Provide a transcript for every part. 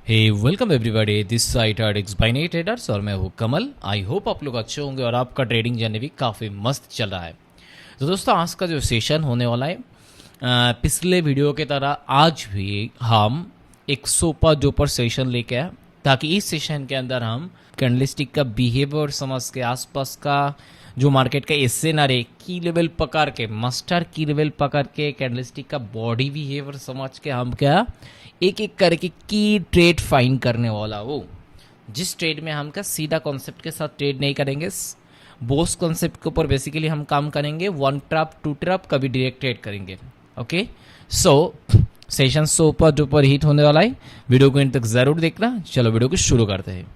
Hey welcome everybody, this side आर्टिक्स by night traders और मैं हूँ कमल। आई होप आप लोग अच्छे होंगे और आपका ट्रेडिंग जर्नी भी काफ़ी मस्त चल रहा है। तो दोस्तों, आज का जो सेशन होने वाला है पिछले वीडियो की तरह आज भी हम एक सुपर डुपर सेशन लेके आए, ताकि इस सेशन के अंदर हम कैंडलस्टिक का बिहेवियर समझ के आसपास का जो मार्केट का एसएनआर की लेवल पकड़ के मास्टर की लेवल पकड़ के कैंडलस्टिक का बॉडी बिहेवियर समझ के हम क्या एक एक करके की ट्रेड फाइंड करने वाला हो। जिस ट्रेड में हम क्या सीधा कॉन्सेप्ट के साथ ट्रेड नहीं करेंगे, बोस कॉन्सेप्ट के ऊपर बेसिकली हम काम करेंगे। वन ट्रैप टू ट्रैप कभी डायरेक्ट ट्रेड करेंगे। ओके, सो सेशन सुपर डुपर हिट होने वाला है। वीडियो को इन तक जरूर देखना। चलो वीडियो को शुरू करते हैं।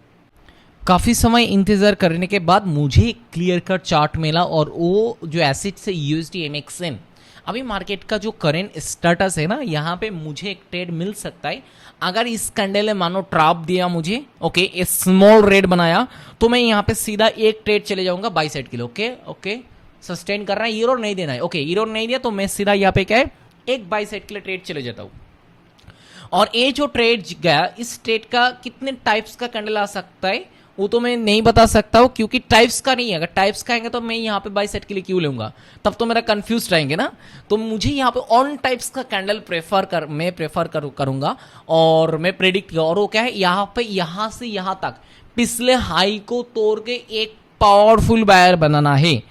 काफ़ी समय इंतज़ार करने के बाद मुझे एक क्लियर कट चार्ट मिला और वो जो एसिड से यूएसडी एमएक्सएन अभी मार्केट का जो करंट स्टेटस है ना, यहाँ पे मुझे एक ट्रेड मिल सकता है। अगर इस कैंडल ने मानो ट्रैप दिया मुझे, ओके, एक स्मॉल रेड बनाया, तो मैं यहाँ पे सीधा एक ट्रेड चले जाऊंगा बाई साइड के लिए। ओके ओके, सस्टेन कर रहा है, ईरो नहीं देना है। ओके, ईरो नहीं दिया तो मैं सीधा यहाँ पे क्या है एक बाई साइड के लिए ट्रेड चले जाता हूँ। और ये जो ट्रेड गया, इस ट्रेड का कितने टाइप्स का कैंडल आ सकता है वो तो मैं नहीं बता सकता हूँ, क्योंकि टाइप्स का नहीं है। अगर टाइप्स का आएंगे तो मैं यहाँ पे बाई सेट के लिए क्यों लूंगा, तब तो मेरा कंफ्यूज रहेंगे ना। तो मुझे यहाँ पे ऑन टाइप्स का कैंडल मैं प्रेफर करूंगा और मैं प्रेडिक्ट और वो क्या है, यहाँ पे यहाँ से यहाँ तक पिछले हाई को तोड़ के एक पावरफुल बायर बनाना है।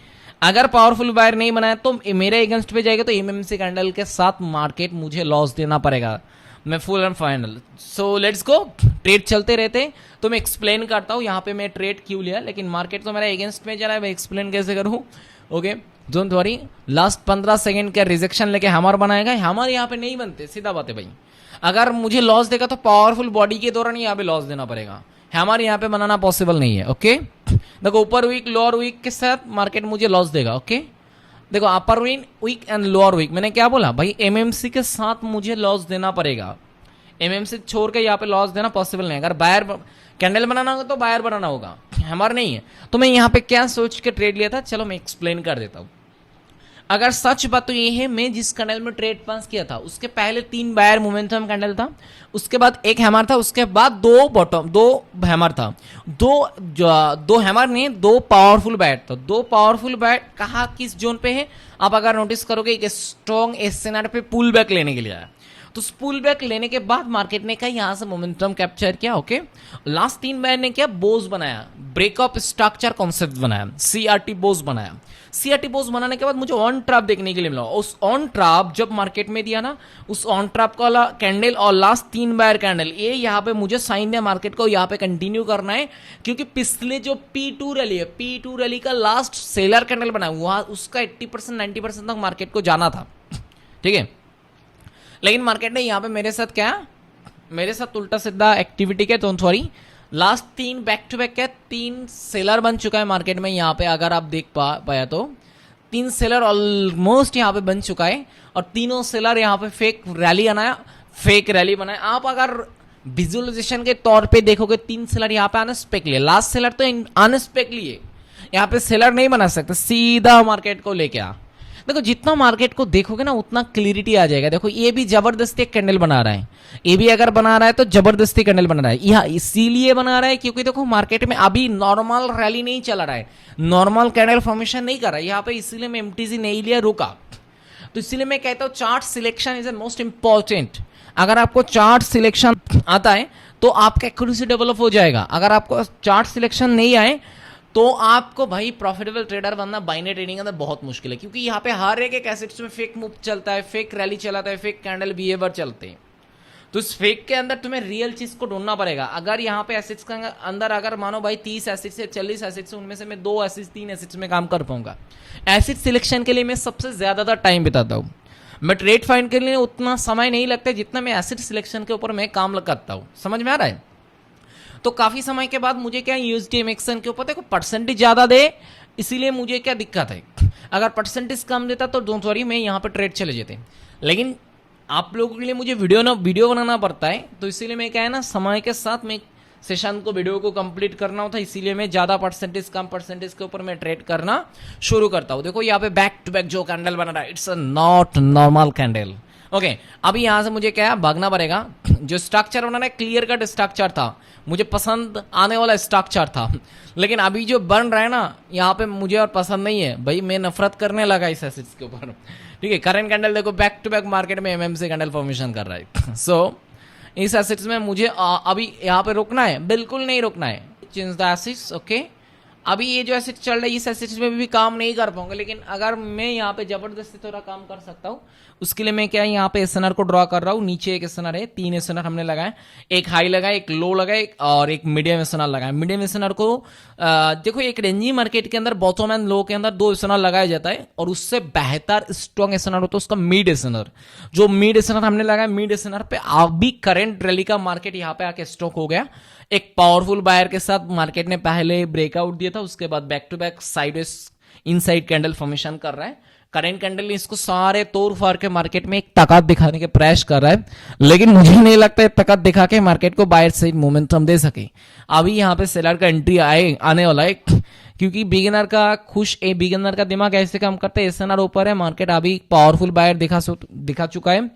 अगर पावरफुल बायर नहीं बनाया तो मेरे अगेंस्ट पे जाएगा, तो एमएमसी कैंडल के साथ मार्केट मुझे लॉस देना पड़ेगा। मैं full and final. So let's go, trade चलते रहते। तो मैं एक्सप्लेन करता हूँ यहाँ पे मैं ट्रेड क्यों लिया, लेकिन मार्केट तो मेरा अगेंस्ट में चला है, मैं एक्सप्लेन कैसे करूँ। Okay, don't worry. Last 15 second का रिजेक्शन लेके हैमर बनाएगा, हैमर यहाँ पे नहीं बनते, सीधा बात है भाई। अगर मुझे लॉस देगा तो पावरफुल बॉडी के दौरान यहाँ पे लॉस देना पड़ेगा, हैमर यहाँ पे बनाना पॉसिबल नहीं है। ओके, देखो ऊपर वीक लोअर वीक के साथ मार्केट मुझे लॉस देगा। ओके, देखो अपर वीक एंड लोअर वीक, मैंने क्या बोला भाई, एमएमसी के साथ मुझे लॉस देना पड़ेगा। एमएमसी छोड़ के यहाँ पे लॉस देना पॉसिबल नहीं। अगर बायर कैंडल बनाना होगा तो बायर बनाना होगा, हमारा नहीं है। तो मैं यहाँ पे क्या सोच के ट्रेड लिया था, चलो मैं एक्सप्लेन कर देता हूँ। अगर सच बात तो ये है, मैं जिस कैंडल में ट्रेड पास किया था उसके पहले 3 बायर मोमेंटम कैंडल था, उसके बाद एक हैमर था, उसके बाद 2 हैमर था। दो हैमर ने 2 पावरफुल बैट था। 2 पावरफुल बैट कहाँ किस जोन पे है, आप अगर नोटिस करोगे एक स्ट्रॉन्ग एसएनआर पे पुल बैक लेने के लिए आया। तो पुल बैक लेने के बाद मार्केट ने क्या यहाँ से मोमेंटम कैप्चर किया। ओके, लास्ट 3 बार ने क्या बोस बनाया, ब्रेक ऑफ स्ट्रक्चर कॉन्सेप्ट बनाया, सीआरटी बोस बनाया। सीआरटी बोस बनाने के बाद मुझे ऑन ट्रैप देखने के लिए मिला। उस ऑन ट्रैप जब मार्केट में दिया ना, उस ऑन ट्रैप का कैंडल और लास्ट 3 बार कैंडल, ये यहाँ पे मुझे साइन दिया मार्केट को यहाँ पे कंटिन्यू करना है, क्योंकि पिछले जो P2 रैली है, P2 रैली का लास्ट सेलर कैंडल बनाया वहां उसका 80% 90% तक मार्केट को जाना था। ठीक है, लेकिन मार्केट ने यहाँ पे मेरे साथ उल्टा सीधा एक्टिविटी के, तो sorry, last 3 back to back के 3 सेलर बन चुका है मार्केट में। यहाँ पे अगर आप देख पाया तो 3 सेलर ऑलमोस्ट यहाँ पे बन चुका है, और तीनों सेलर यहाँ पे फेक रैली बनाया। आप अगर विजुअलाइजेशन के तौर पे देखोगे, 3 सेलर यहाँ पे अनस्पेक लिए, लास्ट सेलर तो अनस्पेक लिए, यहाँ पे सेलर नहीं बना सकते, सीधा मार्केट को लेके आ। देखो जितना मार्केट को देखोगे ना उतना क्लियरिटी आ जाएगा। देखो ये भी जबरदस्ती एक कैंडल बना रहा है, ये भी अगर बना रहा है तो जबरदस्ती कैंडल बना रहा है। यह इसीलिए बना रहा है क्योंकि देखो मार्केट में अभी नॉर्मल रैली नहीं चला रहा है, नॉर्मल कैंडल फॉर्मेशन नहीं कर रहा है यहाँ पे, इसीलिए मैं एमटीसी नहीं लिया, रुका। तो इसीलिए मैं कहता हूँ chart selection is a most important. अगर आपको चार्ट सिलेक्शन आता है तो आपका एक्यूरेसी डेवलप हो जाएगा। अगर आपको चार्ट सिलेक्शन नहीं आए तो आपको भाई प्रॉफिटेबल ट्रेडर बनना बाइनरी ट्रेडिंग के अंदर बहुत मुश्किल है, क्योंकि यहाँ पे हर एक एसेट्स में फेक मूव चलता है, फेक रैली चलाता है, फेक कैंडल बिहेवियर चलते हैं। तो इस फेक के अंदर तुम्हें रियल चीज को ढूंढना पड़ेगा। अगर यहाँ पे एसेट्स के अंदर अगर मानो भाई 30 एसेट्स से 40 एसेट्स, उनमें से मैं 2 एसेट्स 3 एसेट्स में काम कर पाऊंगा। एसेट सिलेक्शन के लिए मैं सबसे ज्यादा टाइम बिताता हूँ। मैं ट्रेड फाइंड के लिए उतना समय नहीं लगता जितना मैं एसेट सिलेक्शन के ऊपर मैं काम करता हूँ। समझ में आ रहा है? तो काफी समय के बाद मुझे क्या यूएसडी एमएक्सएन के ऊपर देखो परसेंटेज ज्यादा दे, इसीलिए मुझे क्या दिक्कत है। अगर परसेंटेज कम देता तो डोंट वरी, मैं यहाँ पे ट्रेड चले जाते। लेकिन आप लोगों के लिए मुझे वीडियो बनाना पड़ता है, तो इसीलिए मैं क्या है ना, समय के साथ मैं सेशन को वीडियो को कंप्लीट करना होता है, इसीलिए मैं ज़्यादा परसेंटेज कम परसेंटेज के ऊपर मैं ट्रेड करना शुरू करता हूँ। देखो यहाँ पे बैक टू बैक जो कैंडल बना रहा है, it's a not normal candle. Okay अभी यहाँ से मुझे क्या है भागना पड़ेगा। जो स्ट्रक्चर उन्होंने क्लियर कट स्ट्रक्चर था, मुझे पसंद आने वाला स्ट्रक्चर था, लेकिन अभी जो बन रहा है ना यहाँ पे मुझे और पसंद नहीं है भाई, मैं नफरत करने लगा इस एसेट्स के ऊपर। ठीक है, करंट कैंडल देखो बैक टू बैक मार्केट में एमएमसी कैंडल फॉर्मेशन कर रहा है। सो इस एसेट्स में मुझे अभी यहाँ पे रुकना है, बिल्कुल नहीं रुकना है। Change the assets. ओके अभी ये जो एसेट चल रहा है इस एसेट्स में भी काम नहीं कर पाऊंगा, लेकिन अगर मैं यहाँ पे जबरदस्ती थोड़ा काम कर सकता हूँ उसके लिए मैं क्या यहाँ पे एसएनआर को ड्रॉ कर रहा हूँ। नीचे एक एसएनआर है, 3 एसएनआर हमने लगाए, एक हाई लगाए, एक लो लगाए और एक मीडियम एसएनआर लगाए। मीडियम एसएनआर को देखो एक रेंजी मार्केट के अंदर बॉटम एंड लो के अंदर 2 एसएनआर लगाया जाता है और उससे बेहतर स्ट्रॉन्ग एसएनआर होता है उसका मिड एसएनआर। जो मिड एसएनआर हमने लगाया, मिड एसएनआर पे अभी करंट रैली का मार्केट यहाँ पे आके स्टॉक हो गया। एक पावरफुल बायर के साथ मार्केट ने पहले ब्रेकआउट दिया था, उसके बाद back to back sideways inside candle formation कर रहा है। करंट कैंडल ने इसको सारे तोड़ फाड़ के मार्केट में एक ताकत दिखाने के प्रयास कर रहा है, लेकिन मुझे नहीं लगता है ताकत दिखा के मार्केट को बायर साइड मोमेंटम दे सके। अभी यहाँ पे सेलर का एंट्री आने वाला है, क्योंकि बिगिनर का बिगिनर का दिमाग ऐसे काम करता है। एसएनआर ऊपर है, मार्केट अभी पावरफुल बायर दिखा चुका है,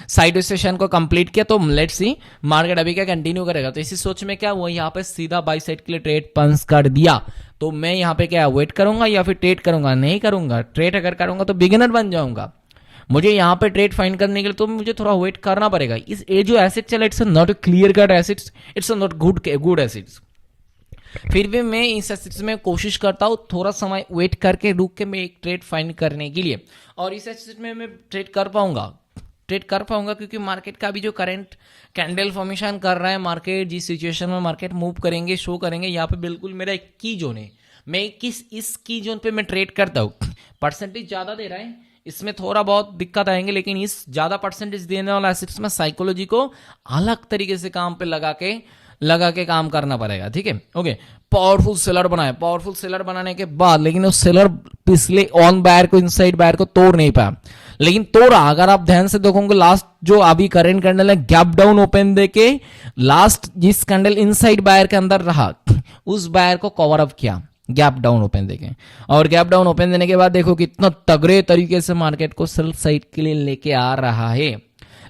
साइड सेशन को कंप्लीट किया, तो लेट्स सी मार्केट अभी क्या कंटिन्यू करेगा। तो इसी सोच में क्या वो यहाँ पे सीधा बाई साइड के लिए ट्रेड पंच कर दिया, तो मैं यहाँ पे क्या वेट करूंगा या फिर ट्रेड करूंगा? नहीं करूंगा। ट्रेड अगर करूंगा तो बिगिनर बन जाऊंगा। मुझे यहाँ पे ट्रेड फाइंड करने के लिए तो मुझे थोड़ा वेट करना पड़ेगा। इस ये जो एसेट चला it's not clear cut assets, it's not good assets. फिर भी मैं इस एसेट्स में कोशिश करता हूँ थोड़ा समय वेट करके रुक के मैं एक ट्रेड फाइंड करने के लिए, और इस एसेट में मैं ट्रेड कर पाऊंगा क्योंकि मार्केट का भी जो करंट कैंडल फॉर्मेशन कर रहा है, मार्केट जिस सिचुएशन में मार्केट मूव करेंगे शो करेंगे, यहाँ पे बिल्कुल मेरा एक की जोन है। मैं इस की जोन पे मैं ट्रेड करता हूँ। परसेंटेज ज़्यादा दे रहा है, इसमें थोड़ा बहुत दिक्कत आएंगे, लेकिन इस ज़्यादा परसेंटेज देने वाला एसेट्स में साइकोलॉजी को अलग तरीके से काम पे लगा के काम करना पड़ेगा। ठीक है, ओके। पावरफुल सेलर बनाए, पावरफुल सेलर बनाने के बाद लेकिन उस सेलर पिछले ऑन बायर को इनसाइड बायर को तोड़ नहीं पाया, लेकिन तोड़ा। अगर आप ध्यान से देखोगे लास्ट जो अभी करंट कैंडल है गैप डाउन ओपन देके लास्ट जिस कैंडल इनसाइड बायर के अंदर रहा उस बायर को कवर अप किया गैप डाउन ओपन देके, और गैप डाउन ओपन देने के बाद देखो कितना तगड़े तरीके से मार्केट को सेल साइड के लिए लेके आ रहा है।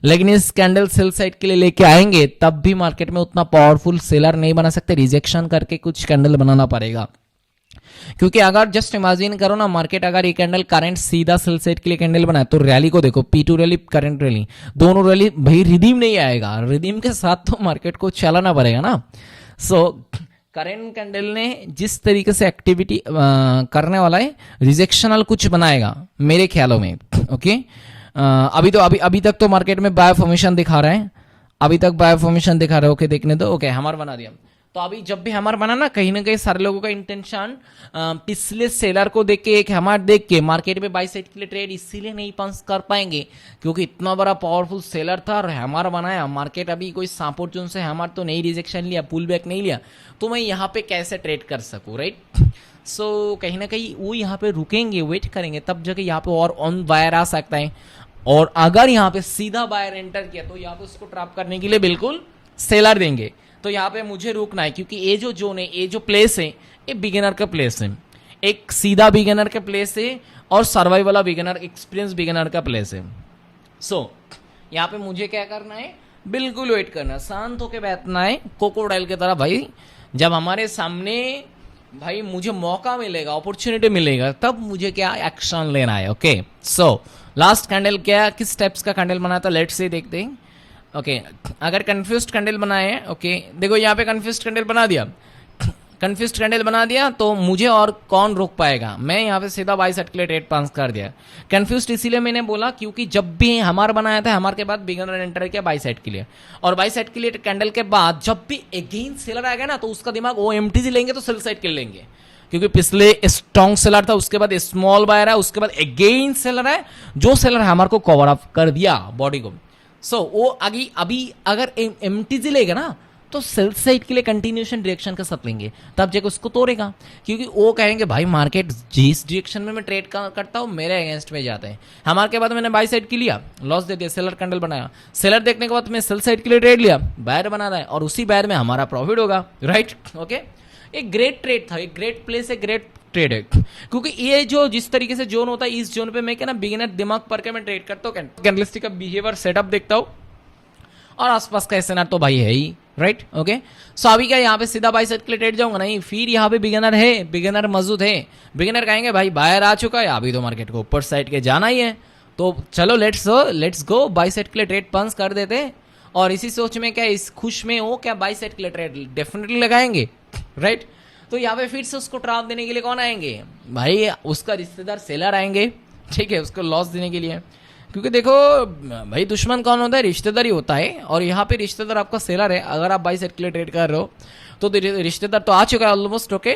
लेकिन इस कैंडल सेल साइड के लिए लेके आएंगे तब भी मार्केट में उतना पावरफुल सेलर नहीं बना सकते, रिजेक्शन करके कुछ कैंडल बनाना पड़ेगा। क्योंकि अगर जस्ट इमेजिन करो ना, मार्केट अगर ये कैंडल करंट सीधा सेल साइड के लिए कैंडल बनाए तो रैली को देखो, P2 रैली करंट रैली दोनों रैली भाई रिडीम नहीं आएगा, रिडीम के साथ तो मार्केट को चलाना पड़ेगा ना। सो करंट कैंडल ने जिस तरीके से एक्टिविटी करने वाला है रिजेक्शनल कुछ बनाएगा मेरे ख्यालों में। ओके अभी तक तो मार्केट में बाय फॉर्मेशन दिखा रहा है, अभी तक बाय फॉर्मेशन दिखा रहा है। ओके देखने दो। ओके हमारा बना दिया। तो अभी जब भी हमारा बना ना कहीं सारे लोगों का इंटेंशन पिछले सेलर को देख के एक हमार देख के मार्केट में बाई साइड के लिए ट्रेड इसीलिए नहीं पंच कर पाएंगे क्योंकि इतना बड़ा पावरफुल सेलर था और हमारा बनाया। मार्केट अभी कोई सपोर्ट जोन से हमारा तो नहीं रिजेक्शन लिया, पुल बैक नहीं लिया, तो मैं यहाँ पे कैसे ट्रेड कर सकूँ, राइट। सो कहीं ना कहीं वो यहाँ पे रुकेंगे, वेट करेंगे, तब जाके यहाँ पे और ऑन बायर आ सकता है। और अगर यहाँ पे सीधा बायर एंटर किया तो यहाँ पे उसको ट्रैप करने के लिए बिल्कुल सेलर देंगे। तो यहाँ पे मुझे रुकना है क्योंकि ये जो जोन है, ये जो प्लेस है, ये बिगिनर का प्लेस है, एक सीधा बिगिनर का प्लेस है और सर्वाइव वाला बिगिनर, एक्सपीरियंस बिगिनर का प्लेस है। सो यहाँ पे मुझे क्या करना है, बिल्कुल वेट करना, शांत होकर बैठना है कोकोडाइल की तरह। भाई जब हमारे सामने भाई मुझे मौका मिलेगा, अपॉर्चुनिटी मिलेगा, तब मुझे क्या एक्शन लेना है। ओके सो लास्ट कैंडल क्या किस टाइप्स का कैंडल बना था, लेट्स से देखते हैं। ओके अगर कंफ्यूज्ड कैंडल बनाए, ओके देखो यहाँ पे कंफ्यूज्ड कैंडल बना दिया, कंफ्यूज्ड कैंडल बना दिया तो मुझे और कौन रोक पाएगा। मैं यहाँ पे सीधा बाई साइड के लिए ट्रेड पास कर दिया। कंफ्यूज्ड इसीलिए मैंने बोला क्योंकि जब भी हमारा बनाया था, हमारे के बाद बिगिनर एंटर किया बाई साइड के लिए, और बाई साइड के लिए कैंडल के बाद जब भी अगेन सेलर आएगा ना तो उसका दिमाग वो एमटीजी लेंगे तो सेल साइड के लिए लेंगे, क्योंकि पिछले स्ट्रॉन्ग सेलर था, उसके बाद स्मॉल बायर है, उसके बाद अगेन सेलर है, जो सेलर हमारे को कवर अप कर दिया बॉडी को। सो वो अभी अगर एमटीजी लेगा ना तो सेल साइड के लिए कंटिन्यूएशन डायरेक्शन का साथ लेंगे, तब जाकर उसको तोड़ेगा, क्योंकि वो कहेंगे भाई मार्केट जिस डायरेक्शन में मैं ट्रेड करता हूँ मेरे अगेंस्ट में जाते हैं। हमारे के बाद मैंने बाई साइड के लिया, लॉस दे दिया, सेलर कैंडल बनाया, सेलर देखने के बाद मैं सेल साइड के लिए ट्रेड लिया, बायर बना रहा है और उसी बायर में हमारा प्रॉफिट होगा, राइट। ओके एक ग्रेट ट्रेड था, एक ग्रेट प्लेस, एक ग्रेट ट्रेड है, क्योंकि ये जो जिस तरीके से जोन होता है, इस जोन पे मैं क्या ना बिगिनर दिमाग पर के मैं ट्रेड करता हूँ, कैंडलस्टिक का बिहेवियर सेटअप देखता हूँ और आसपास का एसएनआर तो भाई है ही, राइट। ओके, सो अभी क्या यहाँ पे सीधा बाई साइड के लिए ट्रेड जाऊंगा नहीं, फिर यहाँ पे बिगिनर है, बिगिनर मौजूद है, बिगिनर कहेंगे भाई बाहर आ चुका है, अभी तो मार्केट को ऊपर साइड के जाना ही है, तो चलो लेट्स गो बाई साइड के लिए ट्रेड पंच कर देते हैं। और इसी सोच में क्या, इस खुश में हो क्या, बाई साइड के लिए ट्रेड डेफिनेटली लगाएंगे, राइट। तो यहाँ पे फिर से उसको ट्राप देने के लिए कौन आएंगे भाई, उसका रिश्तेदार सेलर आएंगे, ठीक है, उसको लॉस देने के लिए। क्योंकि देखो भाई दुश्मन कौन होता है, रिश्तेदार ही होता है, और यहाँ पे रिश्तेदार आपका सेलर है। अगर आप बाई साइड के लिए ट्रेड कर रहे हो तो रिश्तेदार तो आ चुका है ऑलमोस्ट, ओके,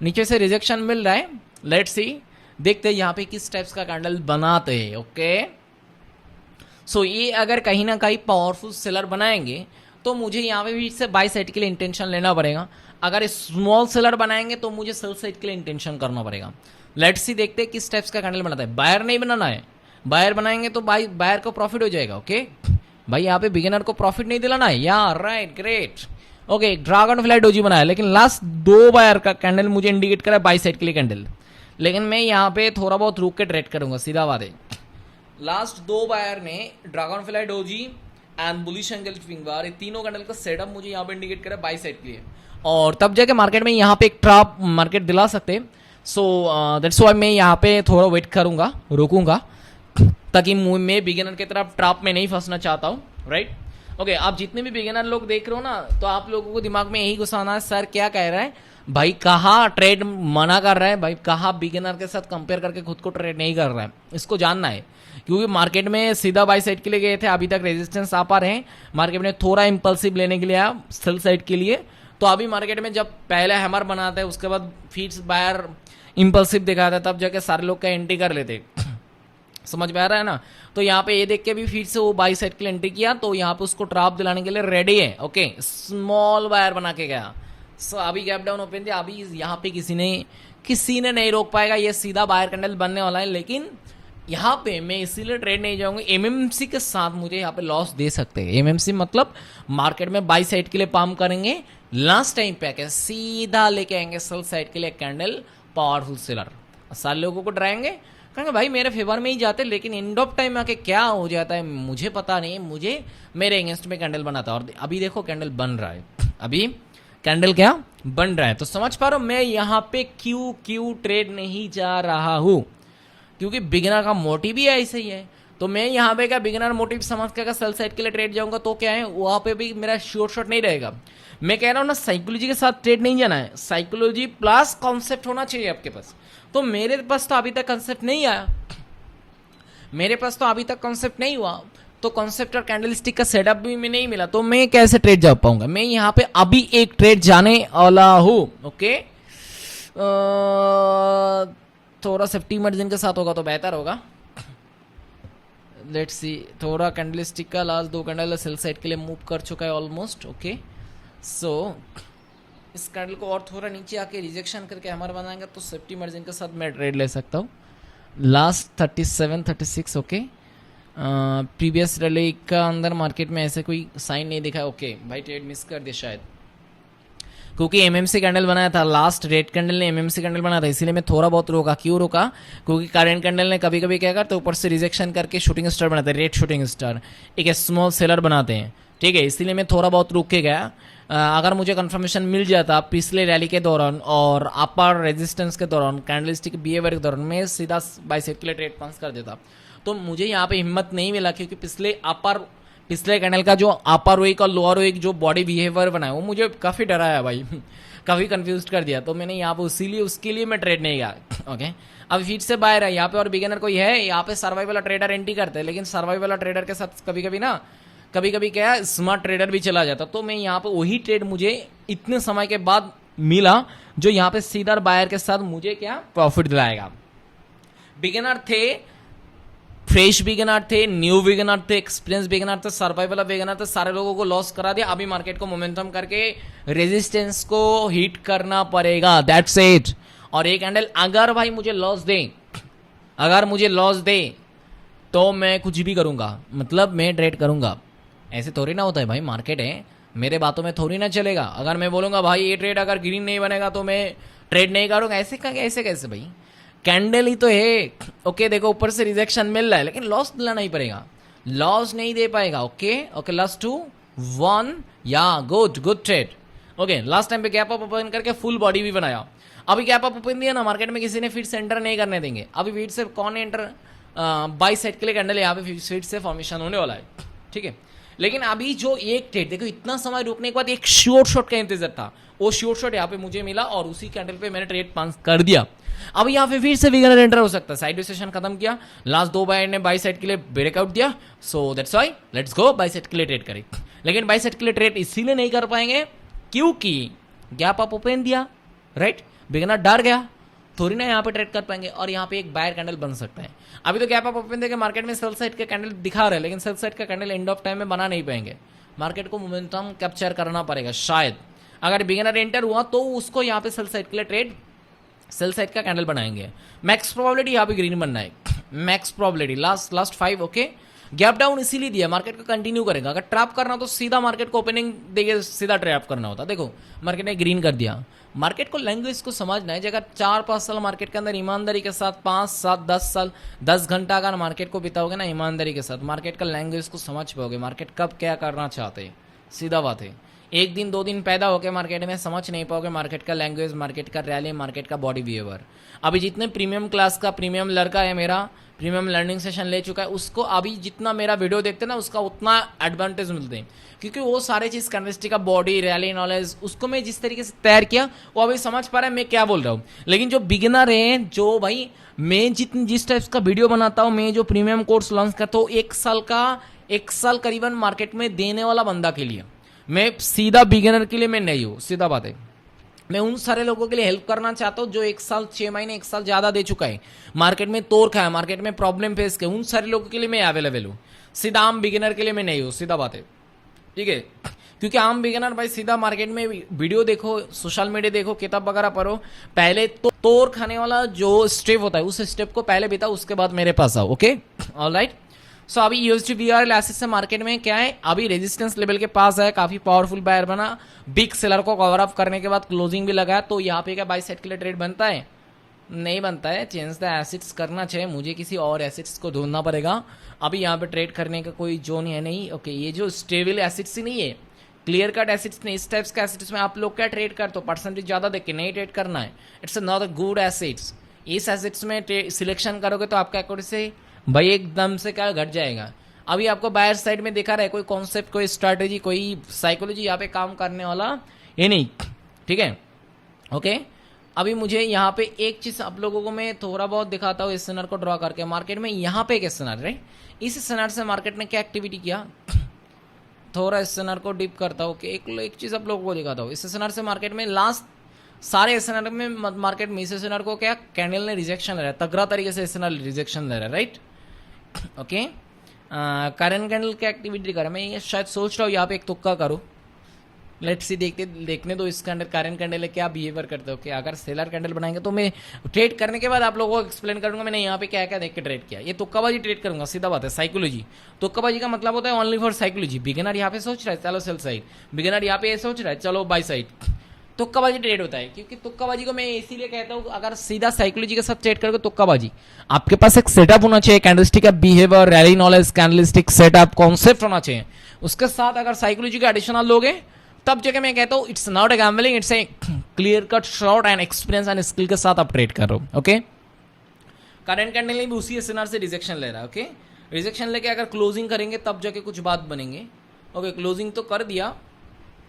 नीचे से रिजेक्शन मिल रहा है, लेट्स सी, देखते हैं यहाँ पे किस टाइप्स का कैंडल बनाते हैं, ओके। सो ये अगर कहीं ना कहीं पावरफुल सेलर बनाएंगे तो मुझे यहाँ पे भी इससे बाई साइड के लिए इंटेंशन लेना पड़ेगा। अगर स्मॉल सेलर बनाएंगे तो मुझे सेल साइड के लिए इंटेंशन करना पड़ेगा। लेट्स सी, देखते हैं किस टाइप्स का कैंडल बनाता है। बायर नहीं बनाना है, बायर बनाएंगे तो बायर को प्रॉफिट हो जाएगा, ओके भाई, यहाँ पे बिगिनर को प्रॉफिट नहीं दिलाना है यार, right, great, okay. Dragon fly doji बनाया, लेकिन लास्ट 2 बायर का कैंडल मुझे इंडिकेट करा बाई साइड के लिए कैंडल, लेकिन मैं यहाँ पे थोड़ा बहुत रुक के ट्रेड करूंगा, सीधा बात है। लास्ट 2 बायर ने dragon fly doji and bullish angle swing bar, ये तीनों कैंडल का सेटअप मुझे यहाँ पे इंडिकेट करा बाई साइड के लिए, और तब जाके मार्केट में यहाँ पे एक ट्रैप मार्केट दिला सकते हैं। सो दैट्स व्हाई मैं यहाँ पे थोड़ा वेट करूंगा, रुकूंगा, ताकि मैं बिगिनर की तरफ ट्रैप में नहीं फंसना चाहता हूँ, राइट। ओके, आप जितने भी बिगिनर लोग देख रहे हो ना, तो आप लोगों को दिमाग में यही घुसाना है, सर क्या कह रहा है भाई, कहाँ ट्रेड मना कर रहा है भाई, कहाँ बिगिनर के साथ कंपेयर करके खुद को ट्रेड नहीं कर रहा है, इसको जानना है। क्योंकि मार्केट में सीधा बाई साइड के लिए गए थे, अभी तक रेजिस्टेंस आ पा रहे हैं, मार्केट में थोड़ा इंपल्सिव लेने के लिए आया सेल साइड के लिए, तो अभी मार्केट में जब पहले हैमर बनाते हैं उसके बाद फीड्स बायर इंपल्सिव दिखाता है, तब जाके सारे लोग का एंट्री कर लेते समझ में आ रहा है ना। तो यहाँ पे ये देख के भी फिर से वो बाई साइड के लिए एंट्री किया, तो यहाँ पे उसको ट्रैप दिलाने के लिए रेडी है, ओके, स्मॉल बायर बना के गया। सो अभी गैप डाउन ओपन थे, अभी यहाँ पे किसी ने नहीं रोक पाएगा, ये सीधा बायर कैंडल बनने वाला है। लेकिन यहाँ पे मैं इसीलिए ट्रेड नहीं जाऊंगा, एमएमसी के साथ मुझे यहाँ पे लॉस दे सकते हैं। एमएमसी मतलब मार्केट में बाई साइड के लिए पम्प करेंगे, लास्ट टाइम पे आके सीधा लेके आएंगे सेल साइड के लिए कैंडल, पावरफुल सेलर, सारे लोगों को डराएंगे, कहेंगे भाई मेरे फेवर में ही जाते, लेकिन एंड ऑफ टाइम आके क्या हो जाता है मुझे पता नहीं, मुझे मेरे अगेंस्ट में कैंडल बनाता है। और अभी देखो कैंडल बन रहा है, अभी कैंडल क्या बन रहा है, तो समझ पा रहे हो मैं यहाँ पे क्यों ट्रेड नहीं जा रहा हूँ, क्योंकि बिगिनर का मोटिव ही ऐसे ही है। तो मैं यहाँ पे क्या बिगिनर मोटिव समझ के सेल साइड के लिए ट्रेड जाऊंगा तो क्या है, वहाँ पे भी मेरा श्योर शॉट नहीं रहेगा। मैं कह रहा हूँ ना, साइकोलॉजी के साथ ट्रेड नहीं जाना है, साइकोलॉजी प्लस कॉन्सेप्ट होना चाहिए आपके पास। तो मेरे पास तो अभी तक कॉन्सेप्ट नहीं आया, मेरे पास तो अभी तक कॉन्सेप्ट नहीं हुआ, तो कॉन्सेप्ट और कैंडलस्टिक का सेटअप भी मैं नहीं मिला, तो मैं कैसे ट्रेड जा पाऊंगा। मैं यहाँ पे अभी एक ट्रेड जाने वाला हूँ, ओके, थोड़ा सेफ्टी मार्जिन के साथ होगा तो बेहतर होगा। लेट्स सी, थोड़ा कैंडलस्टिक का लास्ट 2 कैंडल सेल साइड के लिए मूव कर चुका है ऑलमोस्ट, ओके। सो इस कैंडल को और थोड़ा नीचे आके रिजेक्शन करके हमारा बनाएंगे तो सेफ्टी मार्जिन के साथ मैं ट्रेड ले सकता हूँ। लास्ट 37 36, ओके, प्रीवियस रैली का अंदर मार्केट में ऐसे कोई साइन नहीं दिखा, ओके भाई ट्रेड मिस कर दिया शायद, क्योंकि एमएमसी कैंडल बनाया था, लास्ट रेड कैंडल ने एमएमसी कैंडल बनाया था, इसीलिए मैं थोड़ा बहुत रोका। क्यों रोका, क्योंकि करंट कैंडल ने कभी कभी क्या करते ऊपर से रिजेक्शन करके शूटिंग स्टार बनाते हैं, रेड शूटिंग स्टार, एक स्मॉल सेलर बनाते हैं, ठीक है, इसीलिए मैं थोड़ा बहुत रुक के गया। अगर मुझे कंफर्मेशन मिल जाता पिछले रैली के दौरान और अपर रेजिस्टेंस के दौरान, कैंडलस्टिक बिहेवियर के दौरान, मैं सीधा बाई साइड के लिए ट्रेड पास कर देता। तो मुझे यहाँ पे हिम्मत नहीं मिला, क्योंकि पिछले कैंडल का जो अपर वीक और लोअर वीक जो बॉडी बिहेवियर बनाया वो मुझे काफ़ी डराया भाई काफ़ी कंफ्यूज कर दिया। तो मैंने यहाँ पे इसीलिए उसके लिए मैं ट्रेड नहीं गया, ओके। अब फिर से बाहर है यहाँ पे, और बिगिनर कोई है यहाँ पे, सर्वाइवल वाला ट्रेडर एंट्री करते हैं, लेकिन सर्वाइवल वाला ट्रेडर के साथ कभी कभी क्या है, स्मार्ट ट्रेडर भी चला जाता। तो मैं यहाँ पे वही ट्रेड मुझे इतने समय के बाद मिला जो यहाँ पे सीधा बायर के साथ मुझे क्या प्रॉफिट दिलाएगा। बिगिनर थे, फ्रेश बिगिनर थे, न्यू बिगिनर थे, एक्सपीरियंस बिगिनर थे, सर्वाइवल बिगिनर थे, सारे लोगों को लॉस करा दिया। अभी मार्केट को मोमेंटम करके रेजिस्टेंस को हिट करना पड़ेगा, दैट्स इट। और एक कैंडल अगर भाई मुझे लॉस दे तो मैं कुछ भी करूंगा, मतलब मैं ट्रेड करूंगा। ऐसे थोड़ी ना होता है भाई, मार्केट है, मेरे बातों में थोड़ी ना चलेगा। अगर मैं बोलूँगा भाई ये ट्रेड अगर ग्रीन नहीं बनेगा तो मैं ट्रेड नहीं करूँगा, ऐसे कैसे भाई, कैंडल ही तो है। ओके देखो ऊपर से रिजेक्शन मिल रहा है लेकिन लॉस दिलाना ही पड़ेगा, लॉस नहीं दे पाएगा। ओके लास्ट 2 1 या good trade. Okay last time पे गैप अप ओपन करके फुल बॉडी भी बनाया। अभी गैप अप ओपन दिया ना मार्केट में, किसी ने फिर से एंटर नहीं करने देंगे। अभी फिर से कौन एंटर, बाई साइड के लिए कैंडल यहाँ पे फिर से फॉर्मेशन होने वाला है, ठीक है। लेकिन अभी जो एक ट्रेड देखो, इतना समय रुकने के बाद एक शॉर्ट का इंतजार था, वो शॉर्ट यहाँ पे मुझे मिला और उसी कैंडल पे मैंने ट्रेड पास कर दिया। अब यहाँ पे फिर से बिगिनर एंटर हो सकता है। साइड सेशन खत्म किया, लास्ट 2 बायर ने बाई साइड के लिए ब्रेकआउट दिया, so that's why let's go by side के लिए ट्रेड करें। लेकिन बाई साइड के लिए ट्रेड इसीलिए नहीं कर पाएंगे क्योंकि गैप अप ओपन दिया, राइट, बिगिनर डर गया, थोड़ी ना यहाँ पे ट्रेड कर पाएंगे और यहाँ पे एक बायर कैंडल बन सकता है। अभी तो गैप अप ओपन देके मार्केट में सेल साइड का कैंडल दिखा रहे हैं, लेकिन सेल साइड का कैंडल एंड ऑफ टाइम में बना नहीं पाएंगे। मार्केट को मोमेंटम कैप्चर करना पड़ेगा। शायद अगर बिगिनर एंटर हुआ तो उसको यहाँ पे सेल साइड के लिए ट्रेड, सेल साइड का कैंडल बनाएंगे। मैक्स प्रोबेबिलिटी यहाँ पे ग्रीन बनना है, max probability last 5। Okay gap down इसीलिए दिया, मार्केट को कंटिन्यू करेगा। अगर ट्रैप करना तो सीधा मार्केट को ओपनिंग देके सीधा ट्रैप करना होता। देखो मार्केट ने ग्रीन कर दिया। मार्केट को लैंग्वेज को समझना है। अगर 4-5 साल मार्केट के अंदर ईमानदारी के साथ 5 7 10 साल 10 घंटा अगर मार्केट को बिताओगे ना ईमानदारी के साथ, मार्केट का लैंग्वेज को समझ पाओगे, मार्केट कब क्या करना चाहते हैं। सीधा बात है, 1 दिन 2 दिन पैदा होकर मार्केट में समझ नहीं पाओगे मार्केट का लैंग्वेज, मार्केट का रैली, मार्केट का बॉडी बिहेवियर। अभी जितने प्रीमियम क्लास का प्रीमियम लड़का है मेरा, प्रीमियम लर्निंग सेशन ले चुका है, उसको अभी जितना मेरा वीडियो देखते हैं ना उसका उतना एडवांटेज मिलते हैं, क्योंकि वो सारे चीज़ कैंडलस्टिक का बॉडी, रैली नॉलेज, उसको मैं जिस तरीके से तैयार किया वो अभी समझ पा रहा है मैं क्या बोल रहा हूँ। लेकिन जो बिगिनर है, जो भाई मैं जिस टाइप का वीडियो बनाता हूँ, मैं जो प्रीमियम कोर्स लॉन्च करता हूँ 1 साल करीबन मार्केट में देने वाला बंदा के लिए, मैं सीधा बिगिनर के लिए मैं नहीं हूँ। सीधा बात है, मैं उन सारे लोगों के लिए हेल्प करना चाहता हूँ जो 1 साल 6 महीने 1 साल ज़्यादा दे चुका है, मार्केट में तोड़ खाया, मार्केट में प्रॉब्लम फेस किया, उन सारे लोगों के लिए मैं अवेलेबल हूँ। सीधा आम बिगिनर के लिए मैं नहीं हूँ। सीधा बात है, ठीक है, क्योंकि आम बिगिनर भाई सीधा मार्केट में वीडियो देखो, सोशल मीडिया देखो, किताब वगैरह पढ़ो, पहले तो तोड़ खाने वाला जो स्टेप होता है उस स्टेप को पहले बिताओ, उसके बाद मेरे पास आओ। Okay alright. सो अभी यूएसडी वीआरएल एसेट से मार्केट में क्या है, अभी रेजिस्टेंस लेवल के पास है, काफी पावरफुल बायर बना, बिग सेलर को कवर अप करने के बाद क्लोजिंग भी लगाया, तो यहाँ पे क्या बाई साइड के लिए ट्रेड बनता है? नहीं बनता है। चेंज द एसेट्स करना चाहिए, मुझे किसी और एसेट्स को ढूंढना पड़ेगा। अभी यहाँ पे ट्रेड करने का कोई जोन है नहीं। ओके ये जो स्टेबल एसेट्स ही नहीं है, क्लियर कट एसेट्स नहीं, इस टाइप्स के एसेट्स में आप लोग क्या ट्रेड करते हो, परसेंटेज ज़्यादा देख के नहीं ट्रेड करना है। It's not a good assets. इस एसेट्स में सिलेक्शन करोगे तो आपका अकॉर्डिंग से भाई एकदम से क्या घट जाएगा। अभी आपको बायर साइड में दिखा रहा है, कोई कॉन्सेप्ट, कोई स्ट्रैटेजी, कोई साइकोलॉजी यहाँ पे काम करने वाला ये नहीं, ठीक है। ओके अभी मुझे यहाँ पे एक चीज़ आप लोगों को मैं थोड़ा बहुत दिखाता हूँ, इस सिनार को ड्रॉ करके। मार्केट में यहाँ पे एक सिनार है, इस सिनार से मार्केट ने क्या एक्टिविटी किया, थोड़ा इस सिनार को डिप करता हूँ कि एक चीज़ आप लोगों को दिखाता हूँ। इस सिनार से मार्केट में लास्ट सारे एसएनआर में मार्केट में इस एसएनआर को क्या कैंडल ने रिजेक्शन ले रहा है, तगड़ा तरीके से एसएनआर रिजेक्शन ले रहा है, राइट। ओके करंट कैंडल क्या एक्टिविटी कर रहा है, मैं ये शायद सोच रहा हूँ यहाँ पे एक तुक्का करूँ। लेट्स सी, देखने दो इस कैंडल, करंट कैंडल है क्या बिहेवियर करते हो। अगर सेलर कैंडल बनाएंगे तो मैं ट्रेड करने के बाद आप लोगों को एक्सप्लेन करूंगा मैंने यहाँ पे क्या क्या देख के ट्रेड किया। ये तुक्काबाजी ट्रेड करूंगा, सीधा बात है। साइकोलॉजी, तुक्काबाजी का मतलब होता है ओनली फॉर साइकोलॉजी। बिगिनर यहाँ पे सोच रहा है चलो सेल साइड, बिगिनर यहाँ पे सोच रहा है चलो बाई साइड, तुक्काबाजी ट्रेड होता है। क्योंकि तुक्काबाजी को मैं इसीलिए कहता हूँ, अगर सीधा साइकोलॉजी के साथ ट्रेड करोगे तुक्काबाजी, आपके पास एक सेटअप होना चाहिए, कैंडलस्टिक का behaviour, rally knowledge, candlestick setup, concept होना चाहिए। उसके साथ अगर साइकोलॉजी का एडिशनल लोगे तब जगह मैं कहता हूँ it's not a gambling, it's a clear cut short and experience and skill के साथ आप ट्रेड कर रहे हो। ओके करंट कैंडल भी उसी एसएनआर से रिजेक्शन ले रहा है। ओके रिजेक्शन लेके अगर क्लोजिंग करेंगे तब जाके कुछ बात बनेंगे। ओके क्लोजिंग तो कर दिया,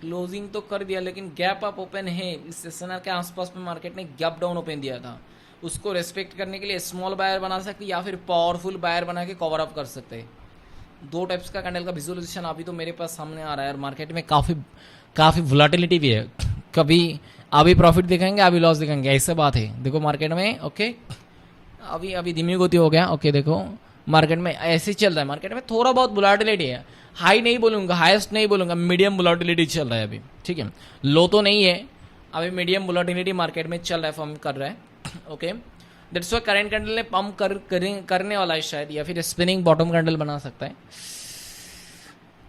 क्लोजिंग तो कर दिया, लेकिन गैप अप ओपन है इस एसएनआर के आसपास में। मार्केट ने गैप डाउन ओपन दिया था, उसको रेस्पेक्ट करने के लिए स्मॉल बायर बना सकते या फिर पावरफुल बायर बना के कवर अप कर सकते हैं। दो टाइप्स का कैंडल का विजुअलाइजेशन अभी तो मेरे पास सामने आ रहा है और मार्केट में काफ़ी वोलेटिलिटी भी है। कभी अभी प्रॉफिट दिखाएंगे, अभी लॉस दिखाएंगे, ऐसे बात है। देखो मार्केट में ओके अभी धीमी गति हो गया। ओके देखो मार्केट में ऐसे चल रहा है, मार्केट में थोड़ा बहुत वोलेटिलिटी है, हाई नहीं बोलूँगा, हाईएस्ट नहीं बोलूँगा, मीडियम वोलेटिलिटी चल रहा है अभी, ठीक है। लो तो नहीं है, अभी मीडियम वोलेटिलिटी मार्केट में चल रहा है, फॉर्म कर रहा है। Okay that's why current candle ने पंप करने वाला है शायद, या फिर स्पिनिंग बॉटम कैंडल बना सकता है।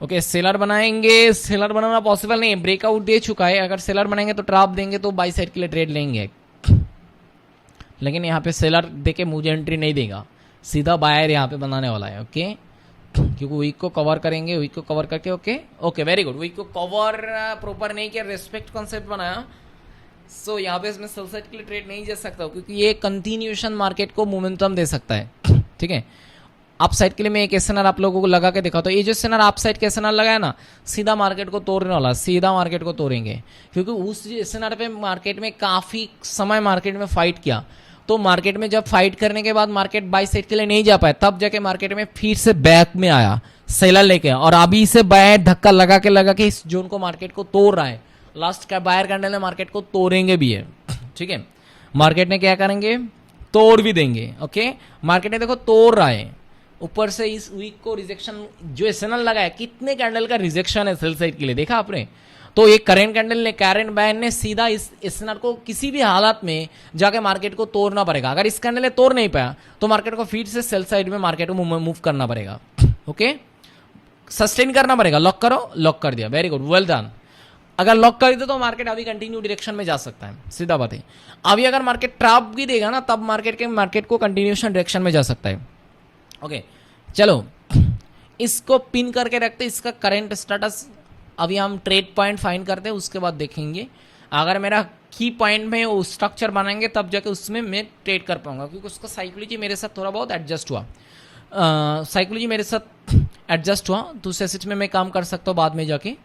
ओके सेलर बनाएंगे, सेलर बनाना पॉसिबल नहीं है, ब्रेकआउट दे चुका है। अगर सेलर बनाएंगे तो ट्रैप देंगे तो बाई साइड के लिए ट्रेड लेंगे, लेकिन यहाँ पे सेलर देके मुझे एंट्री नहीं देगा, सीधा बायर यहाँ पे बनाने वाला है। ओके क्योंकि वीक को कवर करेंगे, वीक को कवर करके ओके वेरी गुड, वीक को कवर प्रॉपर नहीं किया, रेस्पेक्ट कॉन्सेप्ट बनाया। सो यहाँ पे इसमें सेल साइड के लिए ट्रेड नहीं जा सकता क्योंकि ये कंटिन्यूएशन मार्केट को मोमेंटम दे सकता है। ठीक है, अप साइड के लिए मैं एक एसएनआर आप लोगों को लगा के दिखाता हूँ। ये जो एसएनआर अप साइड के एसएनआर लगाया ना, सीधा मार्केट को तोड़ने वाला, सीधा मार्केट को तोड़ेंगे क्योंकि उस एसएनआर पे मार्केट में काफ़ी समय मार्केट में फाइट किया, तो मार्केट में जब फाइट करने के बाद मार्केट बाई साइड के लिए नहीं जा पाया, तब जाके मार्केट में फिर से बैक में आया सेलर लेके, और अभी से बायर धक्का लगा के इस जोन को मार्केट को तोड़ रहा है। लास्ट का बायर कैंडल ने मार्केट को तोड़ेंगे भी है। ठीक है, मार्केट ने क्या करेंगे, तोड़ भी देंगे। ओके मार्केट ने देखो तोड़ रहा है, ऊपर से इस वीक को रिजेक्शन जो एसएनएल लगा है, कितने कैंडल का रिजेक्शन है सेल साइड के लिए देखा आपने। तो एक करेंट कैंडल ने, करेंट बायर ने सीधा इस एसएनआर को किसी भी हालत में जाके मार्केट को तोड़ना पड़ेगा। अगर इस कैंडल ने तोड़ नहीं पाया तो मार्केट को फिर से सेल साइड में मार्केट को मूव करना पड़ेगा। ओके सस्टेन करना पड़ेगा, लॉक करो, लॉक कर दिया, वेरी गुड, वेल डन। अगर लॉक कर दे तो मार्केट अभी कंटिन्यू डायरेक्शन में जा सकता है, सीधा बात है। अभी अगर मार्केट ट्रैप भी देगा ना, तब मार्केट को कंटिन्यूएशन डायरेक्शन में जा सकता है। ओके चलो इसको पिन करके रखते, इसका करंट स्टेटस अभी हम ट्रेड पॉइंट फाइंड करते हैं, उसके बाद देखेंगे। अगर मेरा की पॉइंट में वो स्ट्रक्चर बनाएंगे तब जाके उसमें मैं ट्रेड कर पाऊंगा, क्योंकि उसका साइकोलॉजी मेरे साथ थोड़ा बहुत एडजस्ट हुआ, साइकोलॉजी मेरे साथ एडजस्ट हुआ, दूसरे एसेट में मैं काम कर सकता हूँ बाद में जाके।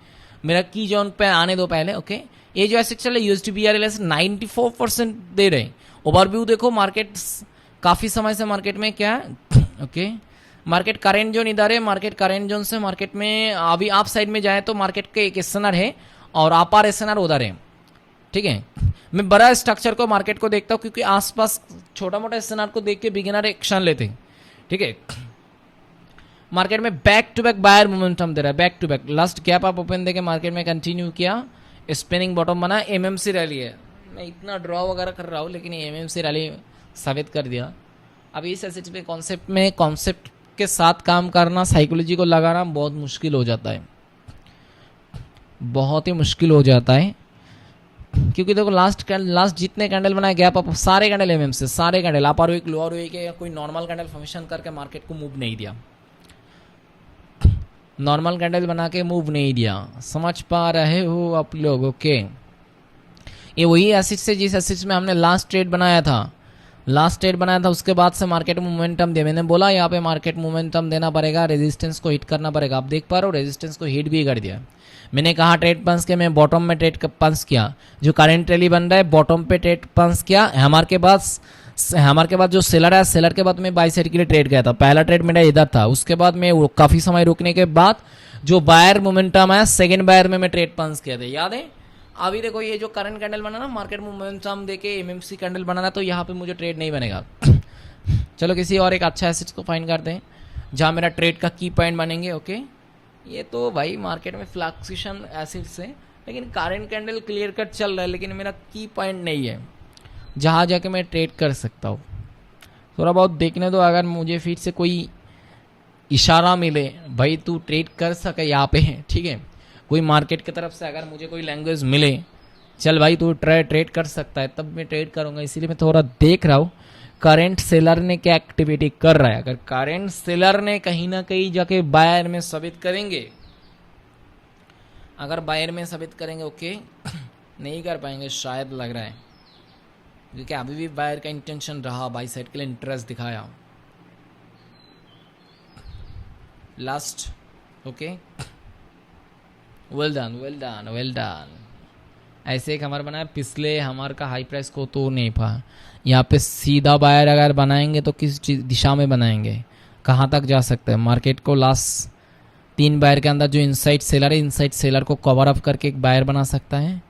मेरा की जोन पे आने दो पहले। ओके ये जो एसेट चल रहा है USD/BRL 94% दे रहे। ओवरव्यू देखो, मार्केट काफ़ी समय से मार्केट में क्या है। ओके मार्केट करेंट जोन इधर है, मार्केट करेंट जोन से मार्केट में अभी आप साइड में जाए तो मार्केट के एक एसएनआर है और अपार एसएनआर उधर है। ठीक है, मैं बड़ा स्ट्रक्चर को मार्केट को देखता हूँ क्योंकि आसपास छोटा मोटा एसएनआर को देख के बिगिनर एक्शन लेते हैं। ठीक है, मार्केट में back to back buyer momentum दे रहा है, back to back. Last gap आप ओपन देके मार्केट में कंटिन्यू किया, स्पिनिंग बॉटम बना, एमएमसी रैली है। मैं इतना ड्रॉ वगैरह कर रहा हूँ लेकिन एमएमसी रैली साबित कर दिया। अभी इस एसेट पे कॉन्सेप्ट के साथ काम करना, साइकोलॉजी को लगाना बहुत मुश्किल हो जाता है, बहुत ही मुश्किल हो जाता है। क्योंकि देखो लास्ट जितने कैंडल बनाए गैप अप, सारे कैंडल एमएम से, सारे कैंडल अपर वीक लोअर वीक या कोई नॉर्मल कैंडल फॉर्मेशन करके मार्केट को मूव नहीं दिया, नॉर्मल कैंडल बना के मूव नहीं दिया। समझ पा रहे हो आप लोग। ओके ये वही एसेट से जिस एसेट में हमने लास्ट ट्रेड बनाया था, उसके बाद से मार्केट में मोमेंटम दिया। मैंने बोला यहाँ पे मार्केट मोमेंटम देना पड़ेगा, रेजिस्टेंस को हिट करना पड़ेगा। आप देख पा रहे हो रेजिस्टेंस को हिट भी कर दिया। मैंने कहा ट्रेड पंच के, मैं बॉटम में ट्रेड पंच किया, जो करंट रैली बन रहा है बॉटम पे ट्रेड पंच किया। हमारे के बाद जो सेलर है, सेलर के बाद मैं बाई साइड के लिए ट्रेड गया था। पहला ट्रेड मेरा इधर था, उसके बाद मैं काफ़ी समय रुकने के बाद जो बायर मोमेंटम आया, सेकेंड बायर में मैं ट्रेड पंच किया था, याद है। अभी देखो ये जो करंट कैंडल बना ना, मार्केट मोमेंटम देके एमएमसी कैंडल बनाना, तो यहाँ पे मुझे ट्रेड नहीं बनेगा। चलो किसी और एक अच्छा एसेट को फाइंड करते हैं जहाँ मेरा ट्रेड का की पॉइंट बनेंगे। ओके ये तो भाई मार्केट में फ्लक्चुएशन एसेट्स है, लेकिन करंट कैंडल क्लियर कट चल रहा है, लेकिन मेरा की पॉइंट नहीं है जहाँ जाके मैं ट्रेड कर सकता हूँ। थोड़ा बहुत देखने दो, अगर मुझे फिर से कोई इशारा मिले भाई तू ट्रेड कर सके यहाँ पे, ठीक है, कोई मार्केट की तरफ से अगर मुझे कोई लैंग्वेज मिले, चल भाई तू ट्रेड कर सकता है, तब मैं ट्रेड करूँगा। इसीलिए मैं थोड़ा देख रहा हूँ करंट सेलर ने क्या एक्टिविटी कर रहा है। अगर करंट सेलर ने कहीं ना कहीं जाके बायर में साबित करेंगे, अगर बायर में साबित करेंगे, ओके नहीं कर पाएंगे शायद, लग रहा है, क्योंकि अभी भी बायर का इंटेंशन रहा, बाई साइड के लिए इंटरेस्ट दिखाया लास्ट। Okay well done. ऐसे एक हमारा बनाया, पिछले हमारे का हाई प्राइस को तो नहीं पाया। यहाँ पे सीधा बायर अगर बनाएंगे तो किस दिशा में बनाएंगे, कहाँ तक जा सकते हैं। मार्केट को लास्ट 3 बायर के अंदर जो इनसाइड सेलर है, इनसाइड सेलर को कवर अप करके एक बायर बना सकता है,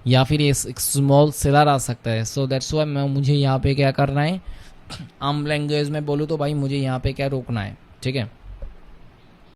या फिर एक स्मॉल सेलर आ सकता है। सो दैट्स व्हाई मुझे यहाँ पे क्या करना है, आम लैंग्वेज में बोलूँ तो भाई मुझे यहाँ पे क्या रोकना है, ठीक है।